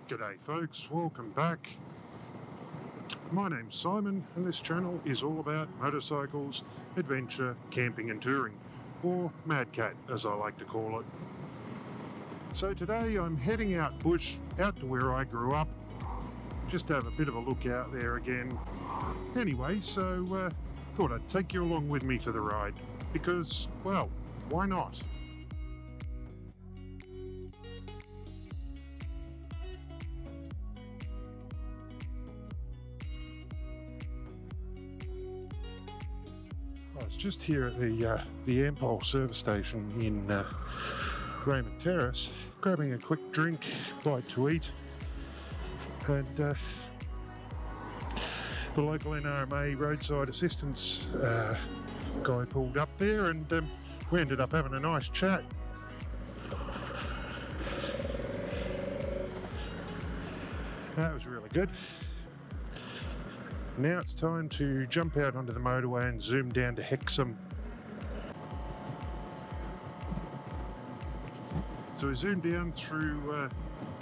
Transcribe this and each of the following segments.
G'day folks, welcome back. My name's Simon and this channel is all about motorcycles, adventure, camping and touring, or Mad Cat as I like to call it. So today I'm heading out bush, out to where I grew up, just to have a bit of a look out there again. Anyway, so thought I'd take you along with me for the ride, because, well, why not? I was just here at the Ampol service station in Raymond Terrace, grabbing a quick drink, bite to eat, and the local NRMA roadside assistance guy pulled up there, and we ended up having a nice chat. That was really good. Now it's time to jump out onto the motorway and zoom down to Hexham. So we zoom down through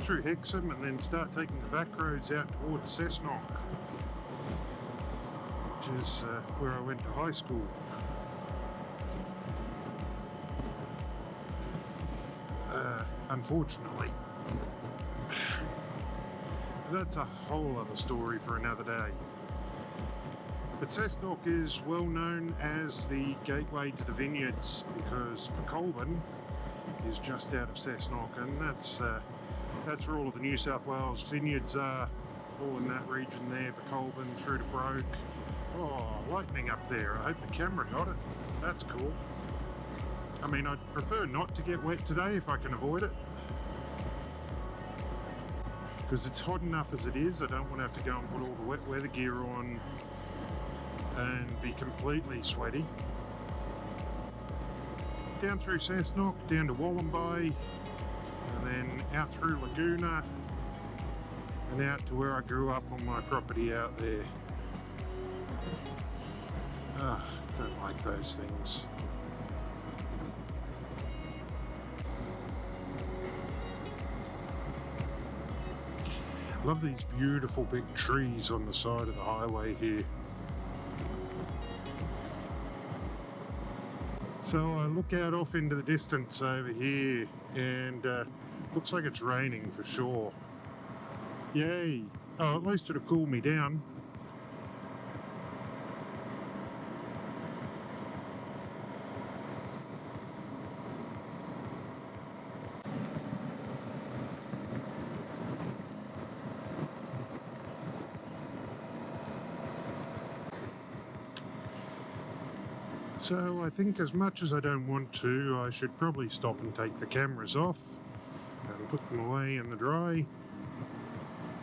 Hexham and then start taking the back roads out towards Cessnock, which is where I went to high school. Unfortunately. That's a whole other story for another day. But Cessnock is well known as the gateway to the Vineyards, because Colburn is just out of Cessnock, and that's where all of the New South Wales vineyards are, all in that region there, Colburn through to Broke. Oh, lightning up there. I hope the camera got it. That's cool. I mean, I'd prefer not to get wet today if I can avoid it, because it's hot enough as it is. I don't want to have to go and put all the wet weather gear on and be completely sweaty. Down through Cessnock, down to Wallumbay, and then out through Laguna, and out to where I grew up on my property out there. Don't like those things. Love these beautiful big trees on the side of the highway here. So I look out off into the distance over here, and looks like it's raining for sure. Yay! Oh, at least it'll cool me down. So I think, as much as I don't want to, I should probably stop and take the cameras off and put them away in the dry,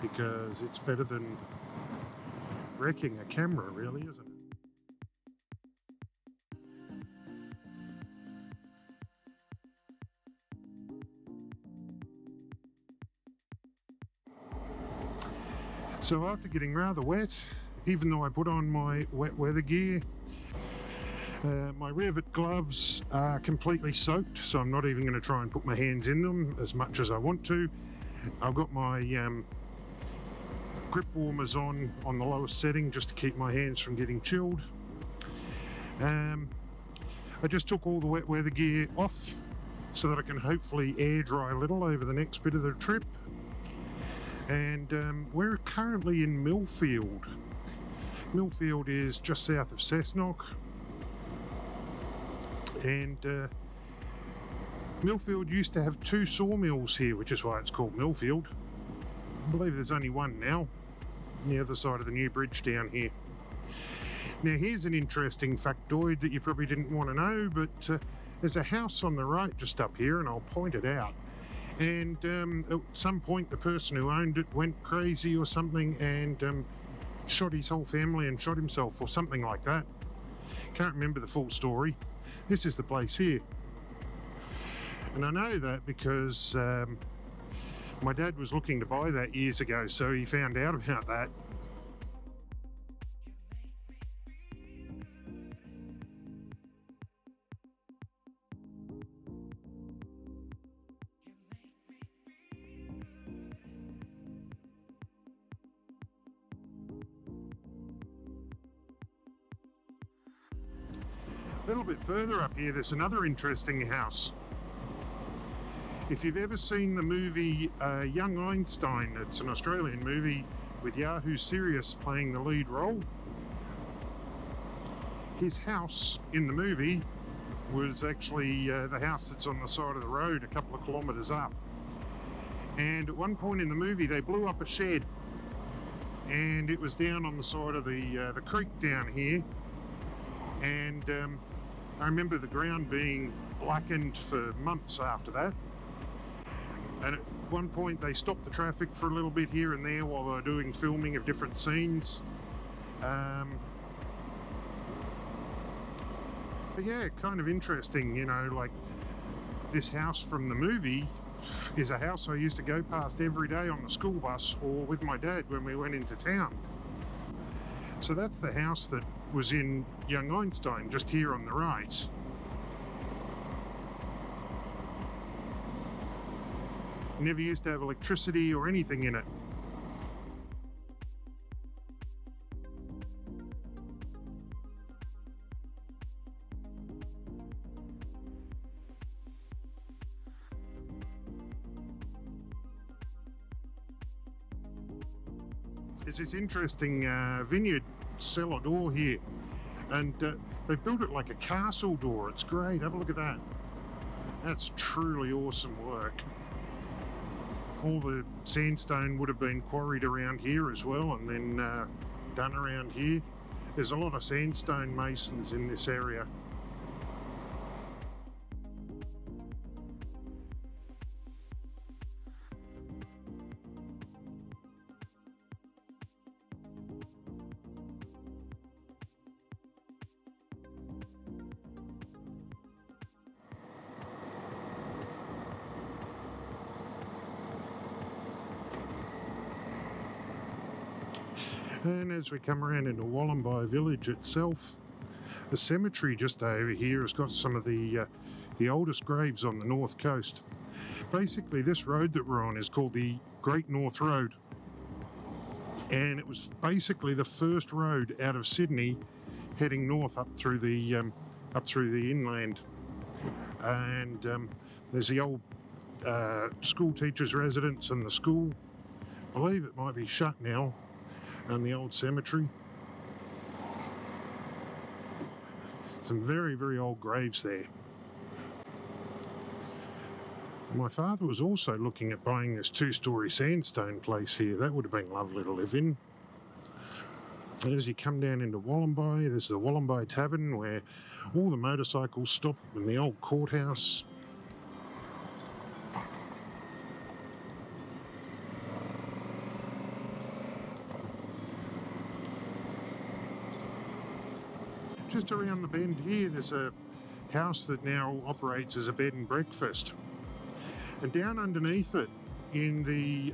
because it's better than wrecking a camera, really, isn't it? So after getting rather wet, even though I put on my wet weather gear, my Revit gloves are completely soaked, so I'm not even going to try and put my hands in them as much as I want to. I've got my grip warmers on the lowest setting just to keep my hands from getting chilled. I just took all the wet weather gear off so that I can hopefully air dry a little over the next bit of the trip. And we're currently in Millfield. Millfield is just south of Cessnock. And Millfield used to have 2 sawmills here, which is why it's called Millfield. I believe there's only one now, on the other side of the new bridge down here. Now here's an interesting factoid that you probably didn't want to know, but there's a house on the right just up here, and I'll point it out. And at some point the person who owned it went crazy or something, and shot his whole family and shot himself or something like that. Can't remember the full story. This is the place here. And I know that because my dad was looking to buy that years ago, so he found out about that. A little bit further up here, there's another interesting house. If you've ever seen the movie Young Einstein, it's an Australian movie with Yahoo Serious playing the lead role. His house in the movie was actually the house that's on the side of the road a couple of kilometres up. And at one point in the movie they blew up a shed, and it was down on the side of the creek down here. And I remember the ground being blackened for months after that. And at one point they stopped the traffic for a little bit here and there while they were doing filming of different scenes. But yeah, kind of interesting, you know, like this house from the movie is a house I used to go past every day on the school bus or with my dad when we went into town. So that's the house that was in Young Einstein, just here on the right. Never used to have electricity or anything in it. There's this interesting vineyard cellar door here, and they've built it like a castle door. It's great, have a look at that. That's truly awesome work. All the sandstone would have been quarried around here as well, and then done around here. There's a lot of sandstone masons in this area. And as we come around into Wollombi village itself, the cemetery just over here has got some of the oldest graves on the north coast. Basically, this road that we're on is called the Great North Road, and it was basically the first road out of Sydney heading north up through the inland. And there's the old school teachers' residence and the school. I believe it might be shut now. And the old cemetery. Some very, very old graves there. My father was also looking at buying this 2-storey sandstone place here. That would have been lovely to live in. As you come down into Wollombi, there's the Wollombi Tavern where all the motorcycles stop, and the old courthouse. Just around the bend here, there's a house that now operates as a bed and breakfast. And down underneath it, in the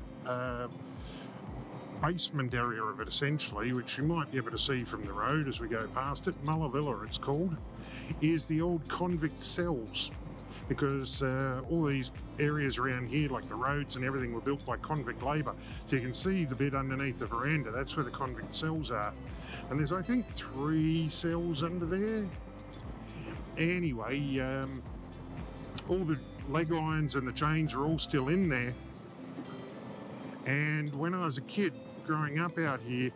basement area of it essentially, which you might be able to see from the road as we go past it, Mullavilla it's called, is the Old Convict Cells. Because all these areas around here, like the roads and everything, were built by Convict Labour. So you can see the bit underneath the veranda, that's where the Convict Cells are. And there's, I think, 3 cells under there. Anyway, all the leg irons and the chains are all still in there. And when I was a kid growing up out here,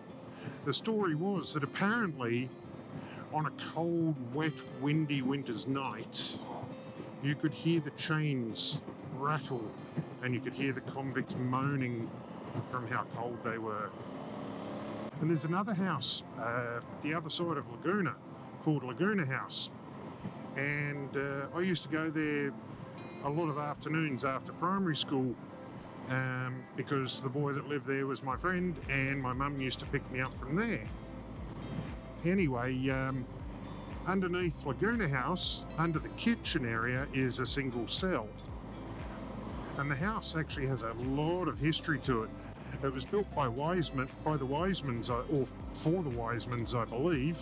the story was that apparently on a cold, wet, windy winter's night, you could hear the chains rattle and you could hear the convicts moaning from how cold they were. And there's another house, the other side of Laguna, called Laguna House. And I used to go there a lot of afternoons after primary school because the boy that lived there was my friend, and my mum used to pick me up from there. Anyway, underneath Laguna House, under the kitchen area, is a single cell. And the house actually has a lot of history to it. It was built by the Wisemans, or for the Wisemans, I believe.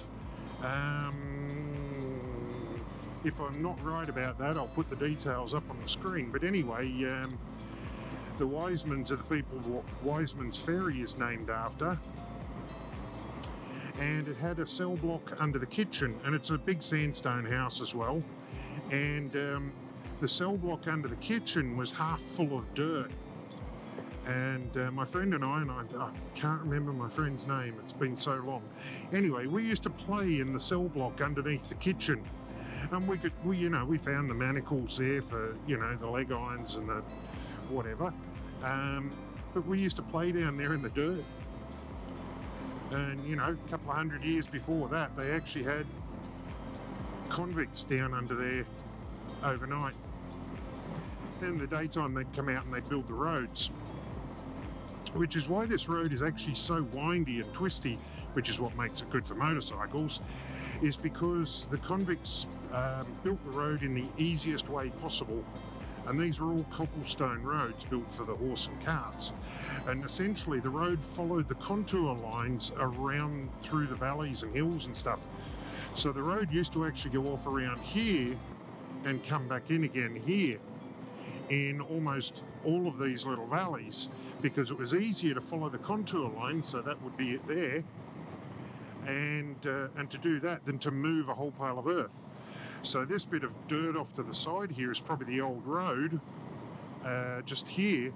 If I'm not right about that, I'll put the details up on the screen. But anyway, the Wisemans are the people Wiseman's Ferry is named after. and it had a cell block under the kitchen, and it's a big sandstone house as well, and the cell block under the kitchen was half full of dirt. And my friend and I can't remember my friend's name, it's been so long. Anyway, we used to play in the cell block underneath the kitchen, and we found the manacles there for, the leg irons and the whatever. But we used to play down there in the dirt. And, a couple of 100 years before that, they actually had convicts down under there overnight. In the daytime, they'd come out and they'd build the roads, which is why this road is actually so windy and twisty, which is what makes it good for motorcycles, is because the convicts built the road in the easiest way possible. And these were all cobblestone roads built for the horse and carts. And essentially the road followed the contour lines around through the valleys and hills and stuff. So the road used to actually go off around here and come back in again here in almost all of these little valleys, because it was easier to follow the contour line, so that would be it there, and to do that than to move a whole pile of earth. So this bit of dirt off to the side here is probably the old road, just here,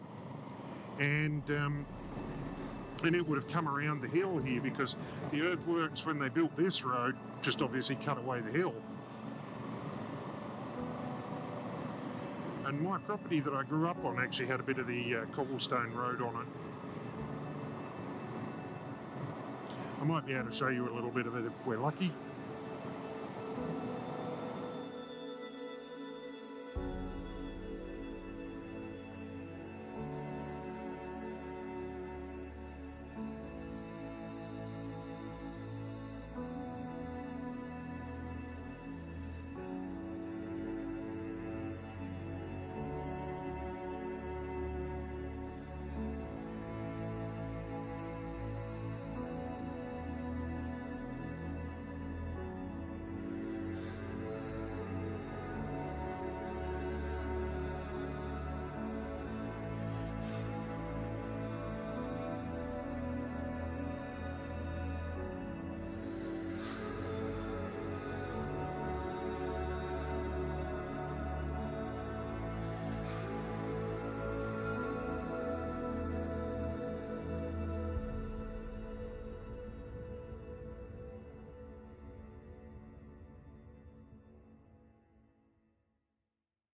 and it would have come around the hill here, because the earthworks, when they built this road, just obviously cut away the hill. And my property that I grew up on actually had a bit of the cobblestone road on it. I might be able to show you a little bit of it if we're lucky.